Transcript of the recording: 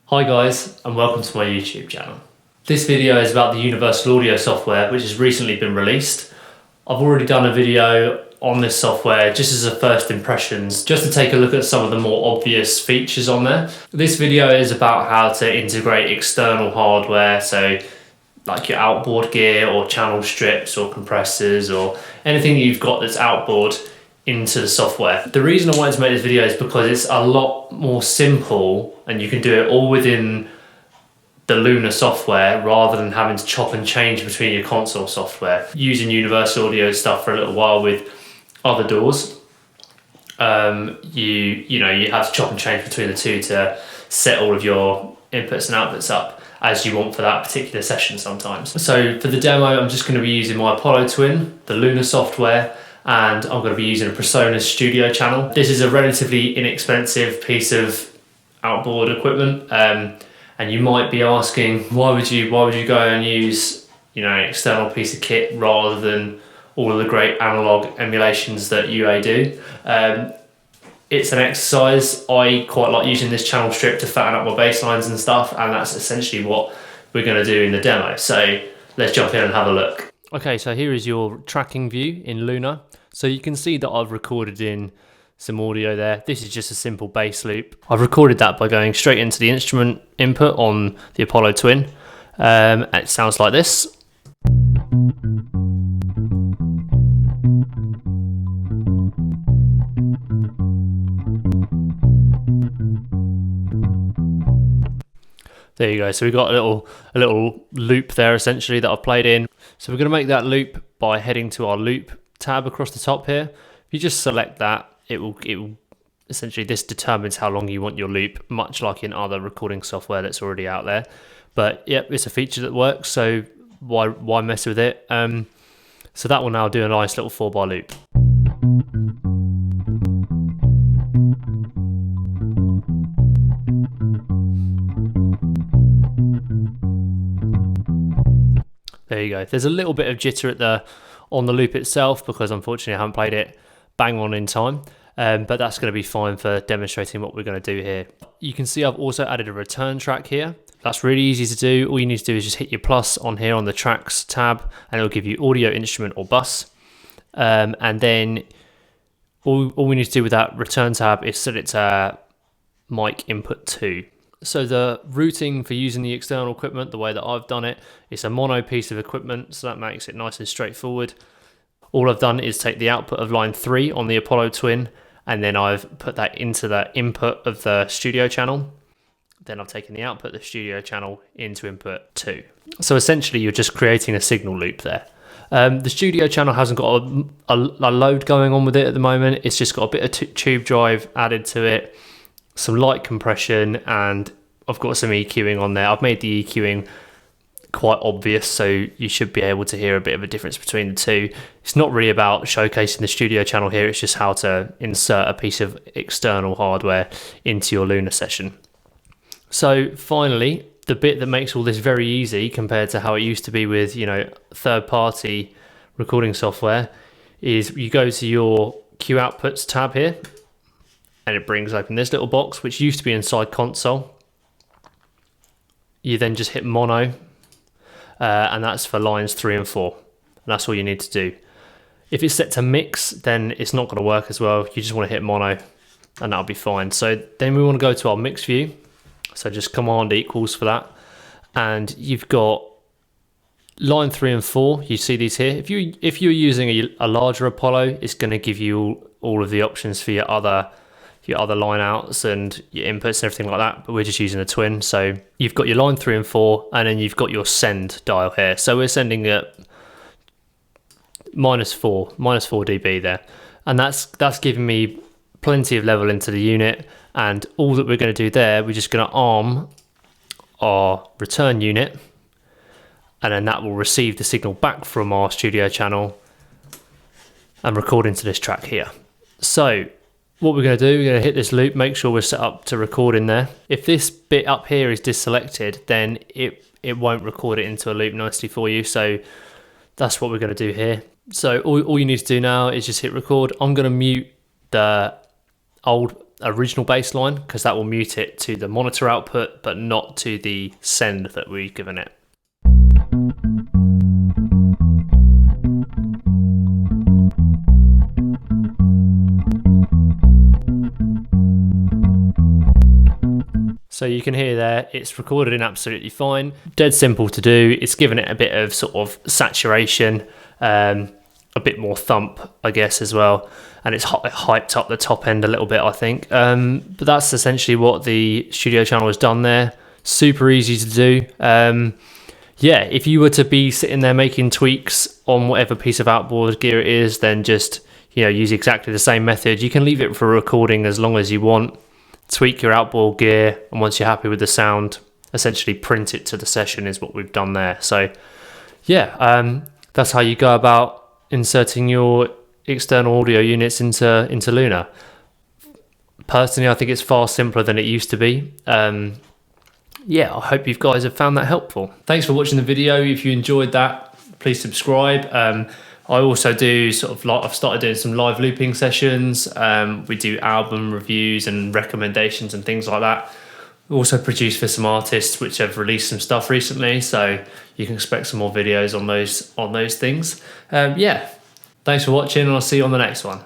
Hi guys, and welcome to my YouTube channel. This video is about the Universal Audio software which has recently been released. I've already done a video on this software just as a first impressions, just to take a look at some of the more obvious features on there. This video is about how to integrate external hardware, so like your outboard gear or channel strips or compressors or anything that you've got that's outboard into the software. The reason I wanted to make this video is because it's a lot more simple and you can do it all within the Luna software rather than having to chop and change between your console software. Using Universal Audio stuff for a little while with other doors, you have to chop and change between the two to set all of your inputs and outputs up as you want for that particular session sometimes. So for the demo, I'm just going to be using my Apollo Twin, the Luna software, and I'm going to be using a PreSonus studio channel. This is a relatively inexpensive piece of outboard equipment, and you might be asking, why would you go and use an external piece of kit rather than all of the great analog emulations that UA do? It's an exercise. I quite like using this channel strip to fatten up my bass lines and stuff, and that's essentially what we're going to do in the demo. So let's jump in and have a look. Okay, so here is your tracking view in Luna. So you can see that I've recorded in some audio there. This is just a simple bass loop. I've recorded that by going straight into the instrument input on the Apollo Twin. And it sounds like this. There you go. So we've got a little loop there essentially that I've played in. So we're going to make that loop by heading to our loop tab across the top here. If you just select that, it will essentially, this determines how long you want your loop, much like in other recording software that's already out there. But yep, it's a feature that works, so why mess with it? So that will now do a nice little 4-bar loop. There you go. There's a little bit of jitter on the loop itself because unfortunately I haven't played it bang on in time, but that's going to be fine for demonstrating what we're going to do here. You can see I've also added a return track here. That's really easy to do. All you need to do is just hit your plus on here on the tracks tab and it'll give you audio, instrument or bus. And then all we need to do with that return tab is set it to mic input 2. So the routing for using the external equipment, the way that I've done it, it's a mono piece of equipment, so that makes it nice and straightforward. All I've done is take the output of line 3 on the Apollo Twin, and then I've put that into the input of the studio channel. Then I've taken the output of the studio channel into input 2. So essentially you're just creating a signal loop there. The studio channel hasn't got a load going on with it at the moment. It's just got a bit of tube drive added to it, some light compression, and I've got some EQing on there. I've made the EQing quite obvious, so you should be able to hear a bit of a difference between the two. It's not really about showcasing the studio channel here, it's just how to insert a piece of external hardware into your Luna session. So finally, the bit that makes all this very easy compared to how it used to be with third-party recording software is you go to your Q Outputs tab here, and it brings open this little box, which used to be inside console. You then just hit mono, and that's for lines 3 and 4. And that's all you need to do. If it's set to mix, then it's not going to work as well. You just want to hit mono, and that'll be fine. So then we want to go to our mix view. So just Command equals for that. And you've got line 3 and 4. You see these here. If you're using a larger Apollo, it's going to give you all of the options for your other line outs and your inputs and everything like that, but we're just using a Twin. So you've got your line 3 and 4, and then you've got your send dial here. So we're sending at minus 4 dB there, and that's giving me plenty of level into the unit. And all that we're going to do there, we're just going to arm our return unit, and then that will receive the signal back from our studio channel and record into this track here. So what we're going to do, we're going to hit this loop, make sure we're set up to record in there. If this bit up here is deselected, then it won't record it into a loop nicely for you. So that's what we're going to do here. So all you need to do now is just hit record. I'm going to mute the old original bass line, because that will mute it to the monitor output, but not to the send that we've given it. So you can hear there, it's recorded in absolutely fine. Dead simple to do. It's given it a bit of sort of saturation, a bit more thump, I guess, as well. And it's hyped up the top end a little bit, I think. But that's essentially what the studio channel has done there. Super easy to do. Yeah, if you were to be sitting there making tweaks on whatever piece of outboard gear it is, then just, you know, use exactly the same method. You can leave it for recording as long as you want. Tweak your outboard gear, and once you're happy with the sound, essentially print it to the session is what we've done there. So yeah, that's how you go about inserting your external audio units into Luna. Personally, I think it's far simpler than it used to be. Yeah, I hope you guys have found that helpful. Thanks for watching the video. If you enjoyed that, please subscribe. I also do I've started doing some live looping sessions. We do album reviews and recommendations and things like that. We also produce for some artists which have released some stuff recently, so you can expect some more videos on those things. Yeah, thanks for watching, and I'll see you on the next one.